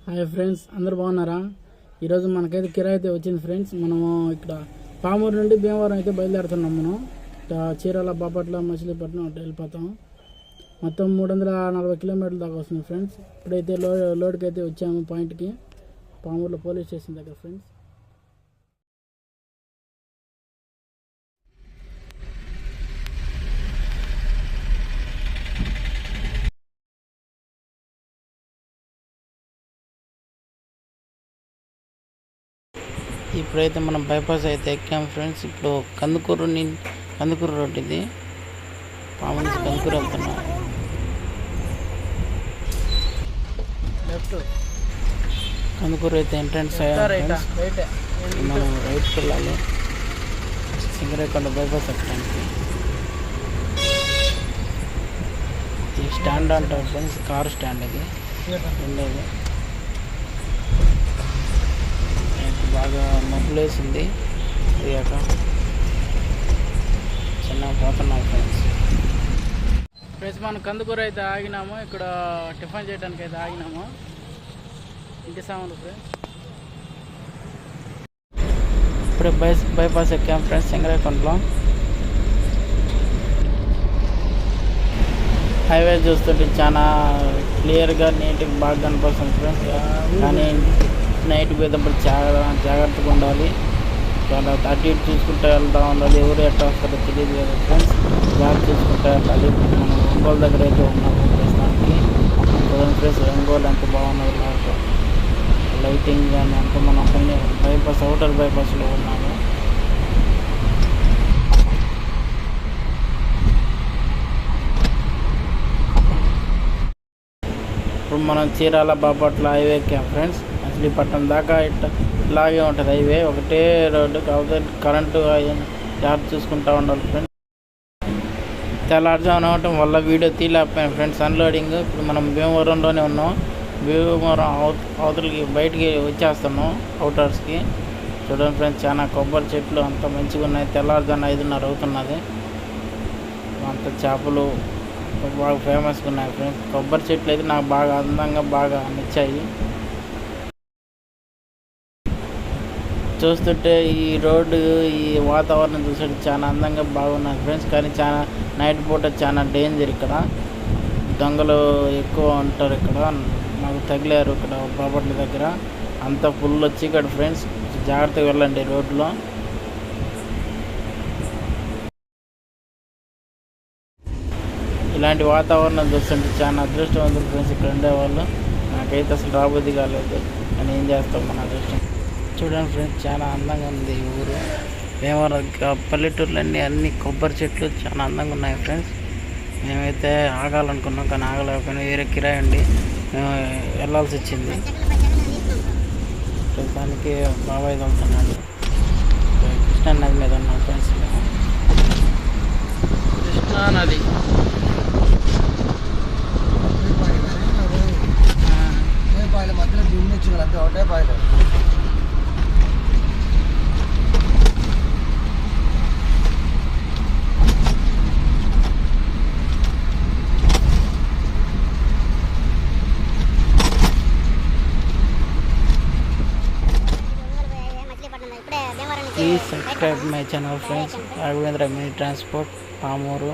Hi friends, అందరు బాగున్నారా? ఈరోజు మనకైతే కిరాయి అయితే వచ్చింది ఫ్రెండ్స్. మనము ఇక్కడ పామూరు నుండి భీమవరం అయితే బయలుదేరుతున్నాం. మనం చీరాల, బాపట్ల, మచిలీపట్నం అట్లా వెళ్ళిపోతాం. మొత్తం 340 కిలోమీటర్ల దాకా వస్తుంది ఫ్రెండ్స్. ఇప్పుడైతే లోడ్కి అయితే వచ్చాము పాయింట్కి, పామూరులో పోలీస్ స్టేషన్ దగ్గర ఫ్రెండ్స్. ఇప్పుడైతే మనం బైపాస్ అయితే ఎక్కాం ఫ్రెండ్స్. ఇప్పుడు కందుకూరు రోడ్ ఇది, పాము నుంచి కందుకూరు వెళ్తున్నాం. లెఫ్ట్ కందుకూరు అయితే ఎంట్రన్స్ మనం రైట్కి వెళ్ళాలి సింగరేకొండ బైపాస్ ఎక్కడానికి. ఈ స్టాండ్ అంటారు ఫ్రెండ్స్, కారు స్టాండ్ ఇది ఉండేది. బాగా మబ్బులు వేసింది, ఇక చిన్నగా పోతున్నాం ఫ్రెండ్స్. మనం కందుకూరు అయితే ఆగినాము. ఇక్కడ టిఫిన్ చేయడానికి అయితే ఆగినాము. ఇంటి సామాన్లు ఫ్రెండ్స్. ఇప్పుడే బైపాస్ ఎక్కాం ఫ్రెండ్స్ సింగరేకొండలో. హైవే చూస్తుంటే చాలా క్లియర్గా నీట్గా బాగా కనిపిస్తుంది ఫ్రెండ్స్. కానీ నైట్ పోయేటప్పుడు జాగ్రత్తగా ఉండాలి. చాలా అటు ఇటు చూసుకుంటూ వెళ్తూ ఉండాలి. ఎవరు ఎట్లా వస్తారో తెలియదు కదా ఫ్రెండ్స్, జాగ్రత్త చూసుకుంటూ వెళ్ళాలి. మనం ఒంగోలు దగ్గర అయితే ఉన్నాము ప్రస్తుతానికి. ఫ్రెండ్స్ ఒంగోలు ఎంత బాగున్నది, లైటింగ్ కానీ అంతా. మనం కొన్ని బైపాస్, అవుటర్ బైపాస్లో ఉన్నాము. ఇప్పుడు మనం చీరాల, బాపట్ల హైవే ఎక్కాం ఫ్రెండ్స్. మచిలీపట్నం దాకా ఇలాగే ఉంటుంది హైవే, ఒకటే రోడ్డు. కాకపోతే కరెంటు జాగ్రత్త చూసుకుంటూ ఉండాలి ఫ్రెండ్స్. తెల్లారుజామున అవటం వల్ల వీడియో తీయలేకపోయాం ఫ్రెండ్స్, అన్లోడింగ్. ఇప్పుడు మనం భీమవరంలోనే ఉన్నాం. భీమవరం అవతలకి బయటికి వచ్చేస్తున్నాం అవుటర్స్కి. చూడండి ఫ్రెండ్స్, చాలా కొబ్బరి చెట్లు అంత మంచిగా ఉన్నాయి. తెల్లారుజామున 5:30 అవుతున్నది. అంత చేపలు బాగా ఫేమస్గా ఉన్నాయి ఫ్రెండ్స్. కొబ్బరి చెట్లు అయితే నాకు బాగా అందంగా బాగా నచ్చాయి. చూస్తుంటే ఈ రోడ్డు, ఈ వాతావరణం చూస్తుంటే చాలా అందంగా బాగున్నది ఫ్రెండ్స్. కానీ చాలా నైట్ పూట చాలా డేంజర్. ఇక్కడ దొంగలు ఎక్కువ ఉంటారు. ఇక్కడ మాకు తగిలారు ఇక్కడ బాపట్ల దగ్గర. అంత ఫుల్ వచ్చి ఇక్కడ ఫ్రెండ్స్, జాగ్రత్తగా వెళ్ళండి రోడ్లో. ఇలాంటి వాతావరణం చూస్తుంటే చాలా అదృష్టవంతులు ఫ్రెండ్స్ ఇక్కడ ఉండేవాళ్ళు. నాకైతే అసలు రాబుద్ది కాలేదు, కానీ ఏం చేస్తాం, మన అదృష్టం. చూడండి ఫ్రెండ్స్, చాలా అందంగా ఉంది ఈ ఊరు భీమవరం. పల్లెటూర్లన్నీ అన్ని కొబ్బరి చెట్లు చాలా అందంగా ఉన్నాయి ఫ్రెండ్స్. మేమైతే ఆగాలనుకున్నాం, కానీ ఆగలేకపోయినా. వేరే కిరాయి ఉండి మేము వెళ్ళాల్సి వచ్చింది. ప్రస్తుతానికి బాబాయ్ వెళ్తున్నాడు. కృష్ణా నది మీద ఉన్నాం ఫ్రెండ్స్. కృష్ణా నది మధ్యలో దున్నిచ్చింది అంతే, ఒకటే పాయలు. Please subscribe my channel friends. Raghavendra Mini Transport, Pamuru.